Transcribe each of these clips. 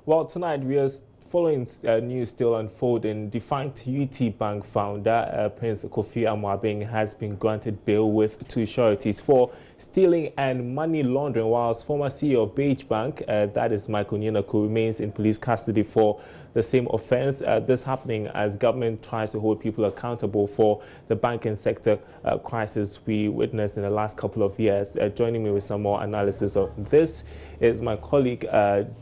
Well, tonight we are following news still unfolding. Defunct UT Bank founder Prince Kofi Amoabeng has been granted bail with 2 sureties for stealing and money laundering, whilst former CEO of Beige Bank, that is Michael Nyenaku, remains in police custody for the same offense. This happening as government tries to hold people accountable for the banking sector crisis we witnessed in the last couple of years. Joining me with some more analysis of this is my colleague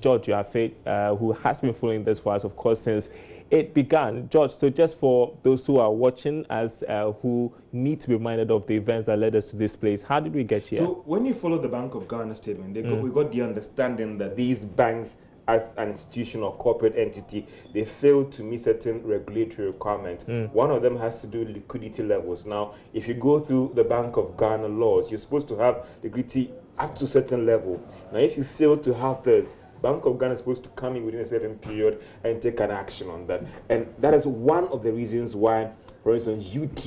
George, who has been following this for us, of course, since it began. George, so just for those who are watching us, who need to be reminded of the events that led us to this place, how did we get here? So when you follow the Bank of Ghana statement, we got the understanding that these banks, as an institution or corporate entity, they failed to meet certain regulatory requirements. One of them has to do with liquidity levels. Now, if you go through the Bank of Ghana laws, you're supposed to have liquidity up to a certain level. Now, if you fail to have this, Bank of Ghana is supposed to come in within a certain period and take an action on that. And that is one of the reasons why, for instance, UT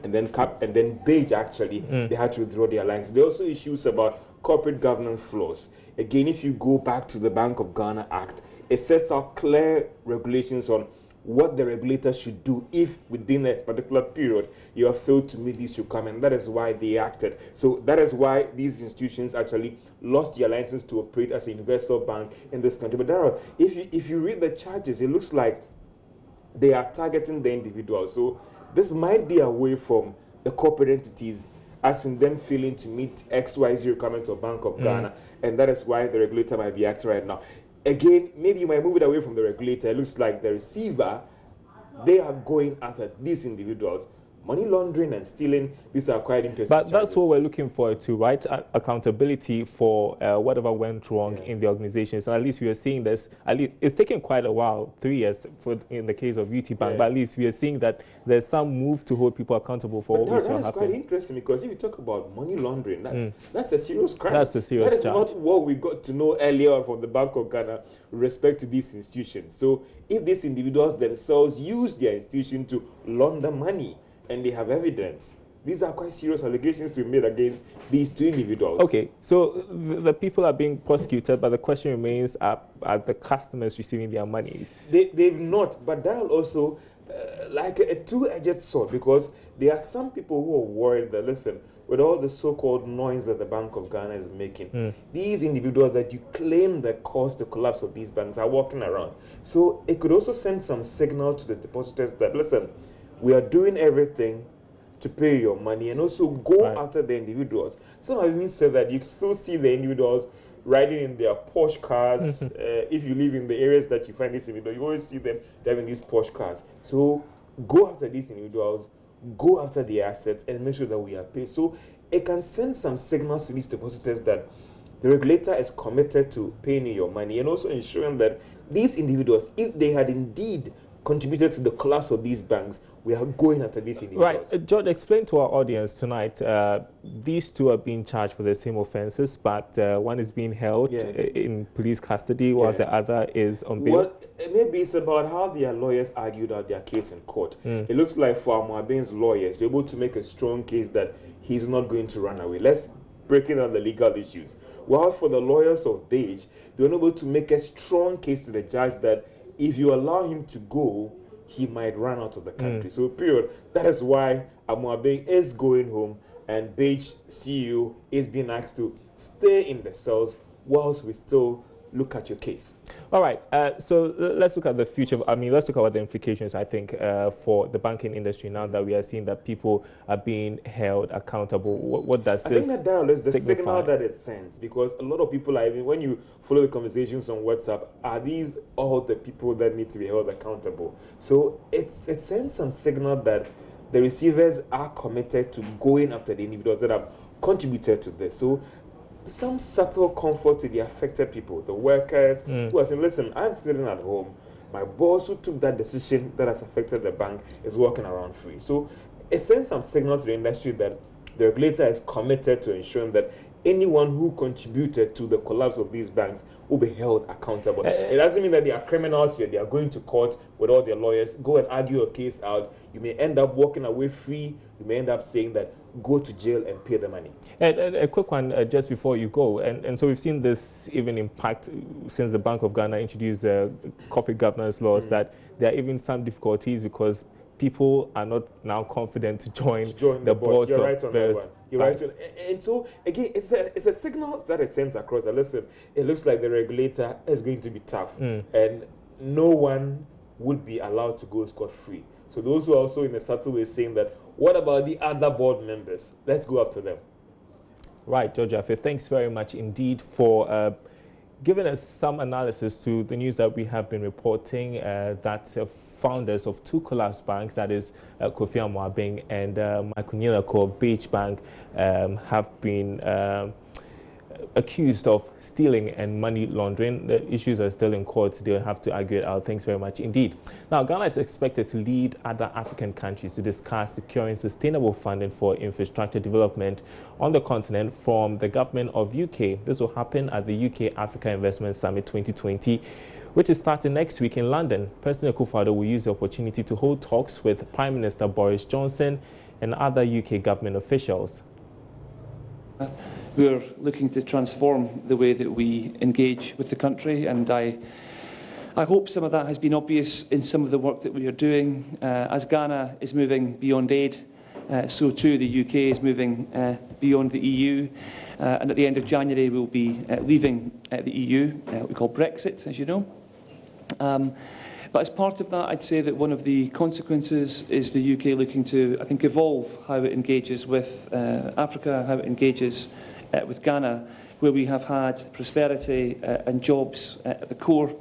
and then CAP and then Beige actually, they had to withdraw their lines. There are also issues about corporate governance flaws. Again, if you go back to the Bank of Ghana Act, it sets out clear regulations on what the regulator should do if within a particular period you have failed to meet these requirements. That is why they acted. So that is why these institutions actually lost their license to operate as a universal bank in this country. But Darrell, if you read the charges, it looks like they are targeting the individual. So this might be away from the corporate entities, as in them failing to meet XYZ requirements of Bank of Ghana, and that is why the regulator might be acting right now. Again, maybe you might move it away from the regulator. It looks like the receiver, they are going after these individuals. Money laundering and stealing, these are quite interesting. But that's what we're looking for too, right? Accountability for whatever went wrong in the organizations. And at least we are seeing this. At least it's taken quite a while, 3 years in the case of UT Bank. But at least we are seeing that there's some move to hold people accountable for what we saw happen. That's quite interesting, because if you talk about money laundering, that's a serious crime. That's a serious charge. That is not what we got to know earlier from the Bank of Ghana with respect to these institutions. So if these individuals themselves use their institution to launder money, and they have evidence, these are quite serious allegations to be made against these 2 individuals. Okay, so the people are being prosecuted, but the question remains, are the customers receiving their monies? They've not, but that will also like a two-edged sword, because there are some people who are worried that, listen, with all the so-called noise that the Bank of Ghana is making, these individuals that you claim that caused the collapse of these banks are walking around. So it could also send some signal to the depositors that, listen, we are doing everything to pay your money, and also go after the individuals. Some have even said that you still see the individuals riding in their Porsche cars. If you live in the areas that you find these individuals, you always see them driving these Porsche cars. So go after these individuals, go after their assets, and make sure that we are paid. So it can send some signals to these depositors that the regulator is committed to paying you your money, and also ensuring that these individuals, if they had indeed contributed to the collapse of these banks, we are going after these individuals. Right. George, explain to our audience tonight, these 2 are being charged for the same offenses, but one is being held in police custody, whilst the other is on bail. Well, maybe it's about how their lawyers argued out their case in court. It looks like for Amoabeng's lawyers, they're able to make a strong case that he's not going to run away. Let's break down the legal issues. While for the lawyers of Beige, they're able to make a strong case to the judge that if you allow him to go, he might run out of the country. So, period. That is why Amoabeng is going home, and Beige CEO is being asked to stay in the cells whilst we still look at your case. All right. So let's look at the future. I mean, let's talk about the implications, I think, for the banking industry now that we are seeing that people are being held accountable. What does this signify? I think that is the signal that it sends, because a lot of people are, even when you follow the conversations on WhatsApp, are these all the people that need to be held accountable? So it sends some signal that the receivers are committed to going after the individuals that have contributed to this. So some subtle comfort to the affected people, the workers who are saying, listen, I'm sitting at home. My boss who took that decision that has affected the bank is walking around free. So it sends some signal to the industry that the regulator is committed to ensuring that anyone who contributed to the collapse of these banks will be held accountable. It doesn't mean that they are criminals here. They are going to court with all their lawyers, go and argue a case out. You may end up walking away free. You may end up saying that go to jail and pay the money. And a quick one just before you go. And so we've seen this even impact since the Bank of Ghana introduced the corporate governance laws, that there are even some difficulties because people are not now confident to join the boards. You're right on that one. You're banks. right. And so, again, it's a signal that it sends across that, listen, it looks like the regulator is going to be tough. And no one would be allowed to go scot-free. So those who are also in a subtle way saying that, what about the other board members? Let's go after them. Right, George Afe, thanks very much indeed for giving us some analysis to the news that we have been reporting, that founders of two collapsed banks, that is Kofi Amoabeng and Michael Nyilako of Beach Bank, have been accused of stealing and money laundering. The issues are still in court. They'll have to argue it out. Thanks very much indeed. Now, Ghana is expected to lead other African countries to discuss securing sustainable funding for infrastructure development on the continent from the government of UK. This will happen at the UK Africa Investment Summit 2020, which is starting next week in London. President Akufo-Addo will use the opportunity to hold talks with Prime Minister Boris Johnson and other UK government officials. We're looking to transform the way that we engage with the country, and I hope some of that has been obvious in some of the work that we are doing. As Ghana is moving beyond aid, so too the UK is moving beyond the EU, and at the end of January we'll be leaving the EU, what we call Brexit, as you know. But as part of that, I'd say that one of the consequences is the UK looking to, I think, evolve how it engages with Africa, how it engages with Ghana, where we have had prosperity and jobs at the core,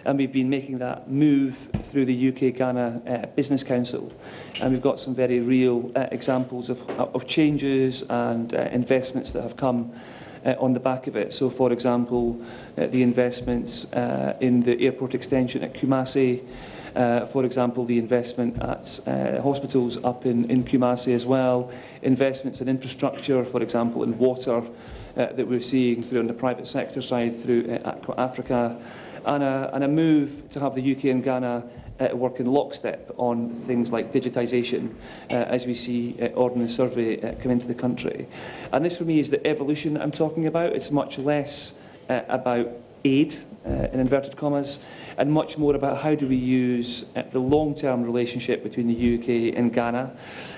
and we've been making that move through the UK-Ghana Business Council. And we've got some very real examples of changes and investments that have come on the back of it. So, for example, the investments in the airport extension at Kumasi, for example, the investment at hospitals up in Kumasi as well, investments in infrastructure, for example, in water that we're seeing through on the private sector side through Aqua Africa, and a move to have the UK and Ghana work in lockstep on things like digitisation as we see Ordnance Survey come into the country. And this for me is the evolution that I'm talking about. It's much less about aid, in inverted commas, and much more about how do we use the long-term relationship between the UK and Ghana.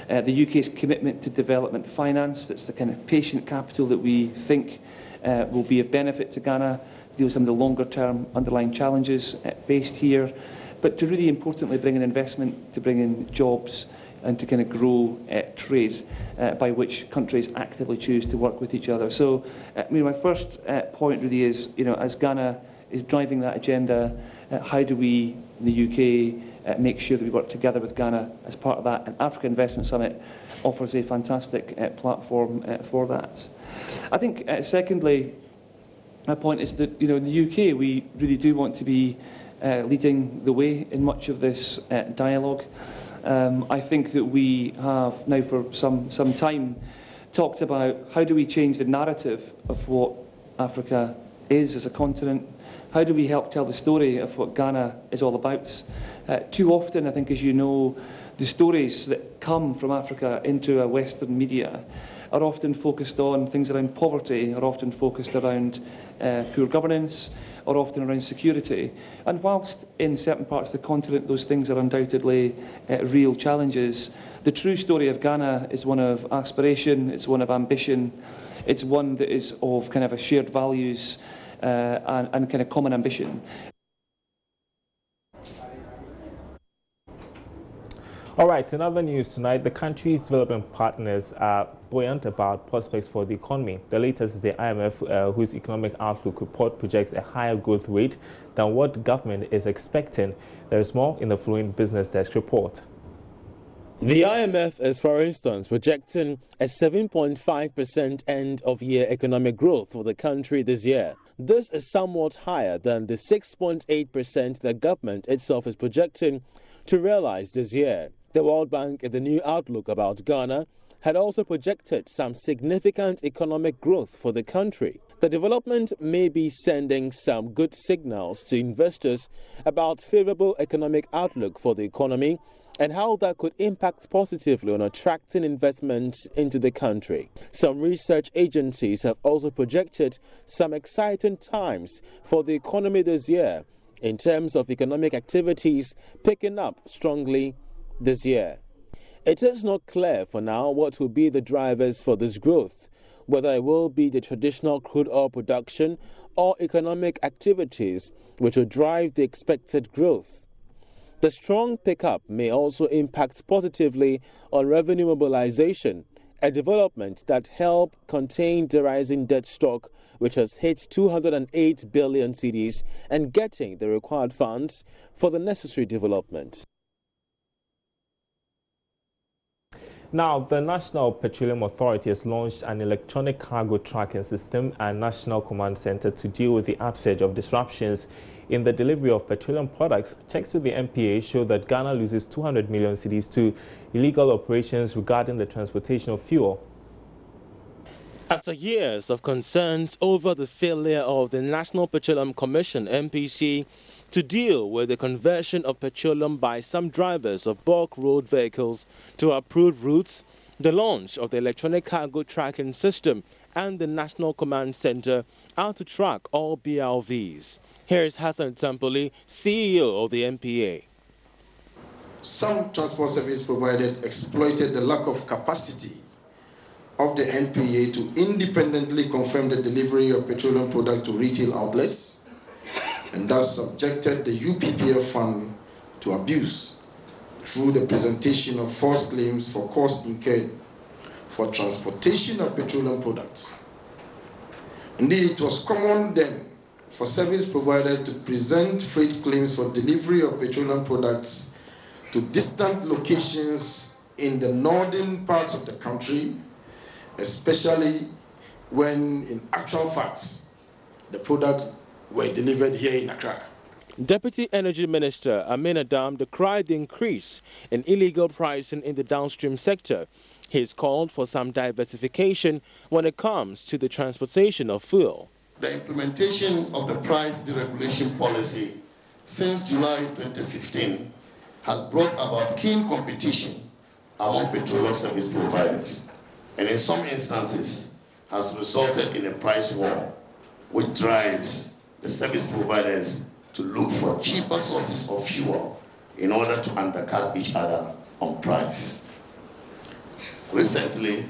The UK's commitment to development finance, that's the kind of patient capital that we think will be of benefit to Ghana, to deal with some of the longer-term underlying challenges faced here, but to really importantly bring in investment, to bring in jobs, and to kind of grow trade, by which countries actively choose to work with each other. So, my first point really is, as Ghana is driving that agenda, how do we, in the UK, make sure that we work together with Ghana as part of that? And Africa Investment Summit offers a fantastic platform for that. I think, secondly, my point is that, in the UK, we really do want to be leading the way in much of this dialogue. I think that we have now for some time talked about how do we change the narrative of what Africa is as a continent. How do we help tell the story of what Ghana is all about? Too often, I think, as you know, the stories that come from Africa into a Western media are often focused on things around poverty, are often focused around poor governance, or often around security. And whilst in certain parts of the continent those things are undoubtedly real challenges, the true story of Ghana is one of aspiration, it's one of ambition, it's one that is of kind of a shared values and kind of common ambition. All right, in other news tonight, the country's development partners are buoyant about prospects for the economy. The latest is the IMF, whose economic outlook report projects a higher growth rate than what government is expecting. There is more in the following Business Desk report. The IMF is, for instance, projecting a 7.5% end-of-year economic growth for the country this year. This is somewhat higher than the 6.8% the government itself is projecting to realize this year. The World Bank, in the new outlook about Ghana, had also projected some significant economic growth for the country. The development may be sending some good signals to investors about favorable economic outlook for the economy and how that could impact positively on attracting investment into the country. Some research agencies have also projected some exciting times for the economy this year in terms of economic activities picking up strongly this year. It is not clear for now what will be the drivers for this growth, whether it will be the traditional crude oil production or economic activities which will drive the expected growth. The strong pickup may also impact positively on revenue mobilization, a development that help contain the rising debt stock, which has hit 208 billion cedis, and getting the required funds for the necessary development. Now, the National Petroleum Authority has launched an electronic cargo tracking system and National Command Center to deal with the upsurge of disruptions in the delivery of petroleum products. Checks with the NPA show that Ghana loses 200 million cedis to illegal operations regarding the transportation of fuel. After years of concerns over the failure of the National Petroleum Commission, NPC, to deal with the conversion of petroleum by some drivers of bulk road vehicles to approved routes, the launch of the electronic cargo tracking system and the National Command Center are to track all BLVs. Here is Hassan Tampoli, CEO of the NPA. Some transport service providers exploited the lack of capacity of the NPA to independently confirm the delivery of petroleum products to retail outlets, and thus subjected the UPPF fund to abuse through the presentation of false claims for costs incurred for transportation of petroleum products. Indeed, it was common then for service providers to present freight claims for delivery of petroleum products to distant locations in the northern parts of the country, especially when in actual facts the products were delivered here in Accra. Deputy Energy Minister Amin Adam decried the increase in illegal pricing in the downstream sector. He has called for some diversification when it comes to the transportation of fuel. The implementation of the price deregulation policy since July 2015 has brought about keen competition among petroleum service providers, and in some instances has resulted in a price war, which drives the service providers to look for cheaper sources of fuel in order to undercut each other on price. Recently,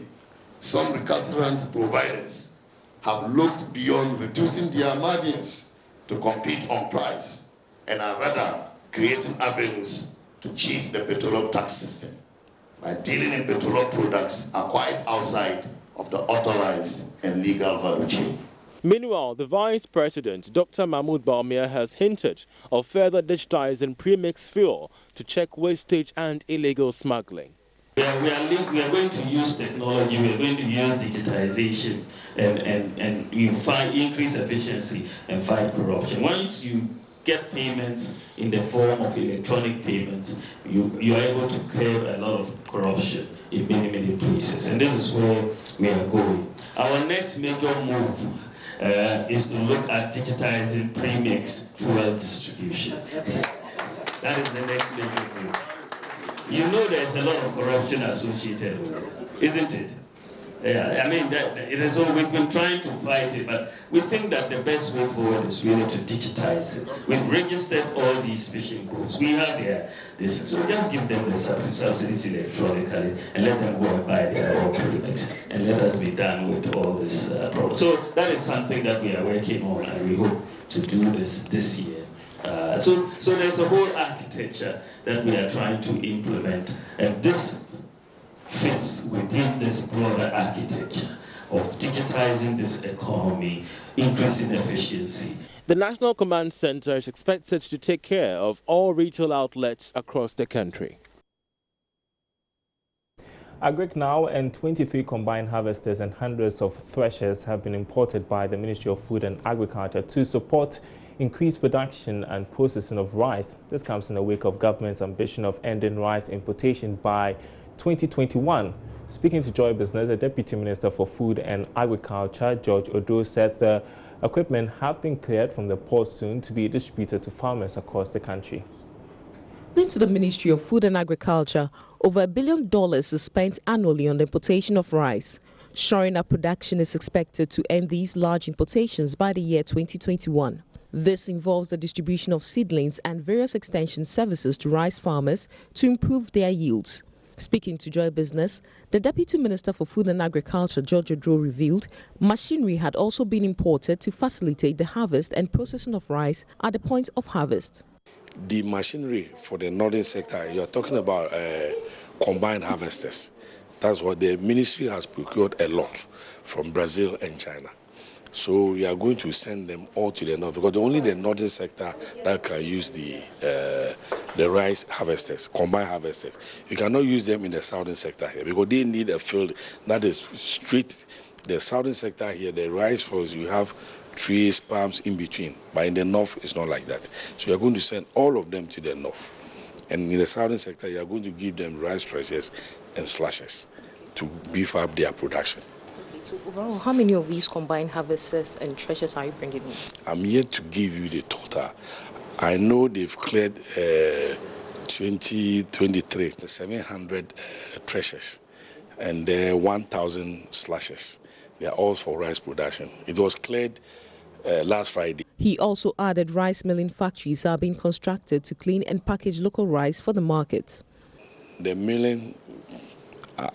some recalcitrant providers have looked beyond reducing their margins to compete on price and are rather creating avenues to cheat the petroleum tax system by dealing in petroleum products acquired outside of the authorized and legal value chain. Meanwhile, the Vice President, Dr. Mahmoud Bawumia, has hinted of further digitizing premixed fuel to check wastage and illegal smuggling. We are going to use technology, we are going to use digitization and you find increase efficiency and fight corruption. Once you get payments in the form of electronic payment, you are able to curb a lot of corruption in many places. And this is where we are going. Our next major move is to look at digitizing premix fuel distribution. That is the next major move. You know there's a lot of corruption associated with it, isn't it? I mean, we've been trying to fight it, but we think that the best way forward is really to digitize it. We've registered all these fishing boats. We have this, so just give them the subsidies electronically and let them go and buy their own premix, and let us be done with all this problem. So that is something that we are working on, and we hope to do this year. So there's a whole architecture that we are trying to implement, and this fits within this broader architecture of digitizing this economy, increasing efficiency. The National Command Center is expected to take care of all retail outlets across the country. Agric Now and 23 combined harvesters and hundreds of threshers have been imported by the Ministry of Food and Agriculture to support increased production and processing of rice. This comes in the wake of government's ambition of ending rice importation by 2021. Speaking to Joy Business, the Deputy Minister for Food and Agriculture, George Odo, said the equipment have been cleared from the port soon to be distributed to farmers across the country. According to the Ministry of Food and Agriculture, over $1 billion is spent annually on the importation of rice. Shoring up production is expected to end these large importations by the year 2021. This involves the distribution of seedlings and various extension services to rice farmers to improve their yields. Speaking to Joy Business, the Deputy Minister for Food and Agriculture, George Odro, revealed machinery had also been imported to facilitate the harvest and processing of rice at the point of harvest. The machinery for the northern sector, you are talking about combined harvesters. That's what the ministry has procured a lot from Brazil and China. So we are going to send them all to the north because only the northern sector that can use the rice harvesters, combined harvesters. You cannot use them in the southern sector here because they need a field that is straight. The southern sector here, the rice fields, you have trees, palms in between. But in the north, it's not like that. So we are going to send all of them to the north. And in the southern sector, you are going to give them rice threshers and slashers to beef up their production. Okay, so overall, how many of these combined harvesters and threshers are you bringing in? I'm yet to give you the total. I know they've cleared 2023, 700 threshers and 1,000 slashers. They are all for rice production. It was cleared last Friday. He also added rice milling factories are being constructed to clean and package local rice for the markets. The milling,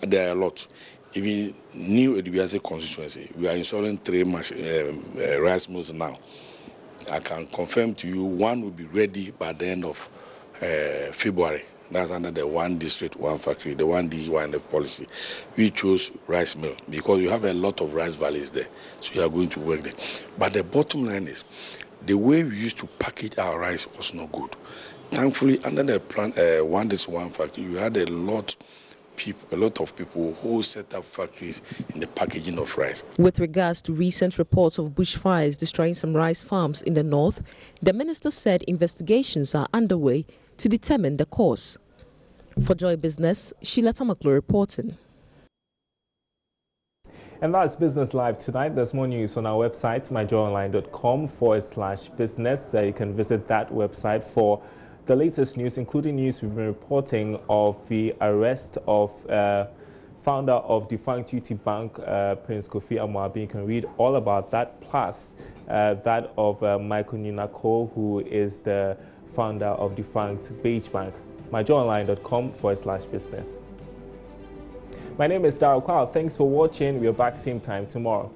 there are a lot. Even new Edubiase constituency, we are installing 3 rice mills now. I can confirm to you one will be ready by the end of February. That's under the one district, one factory, the one D1F policy. We chose rice mill because you have a lot of rice valleys there. So you are going to work there. But the bottom line is, the way we used to package our rice was not good. Thankfully, under the plan, one district, one factory, you had a lot of people who set up factories in the packaging of rice. With regards to recent reports of bushfires destroying some rice farms in the north, the minister said investigations are underway to determine the cause. For Joy Business, Sheila Tamaklo reporting. And that's Business Live tonight. There's more news on our website, myjoyonline.com/business. You can visit that website for the latest news, including news we've been reporting of the arrest of founder of defunct UT Bank, Prince Kofi Amoabi. You can read all about that, plus that of Michael Ninako, who is the founder of defunct Beige Bank. myjoyonline.com/business. My name is Darryl Kwao. Thanks for watching. We're back same time tomorrow.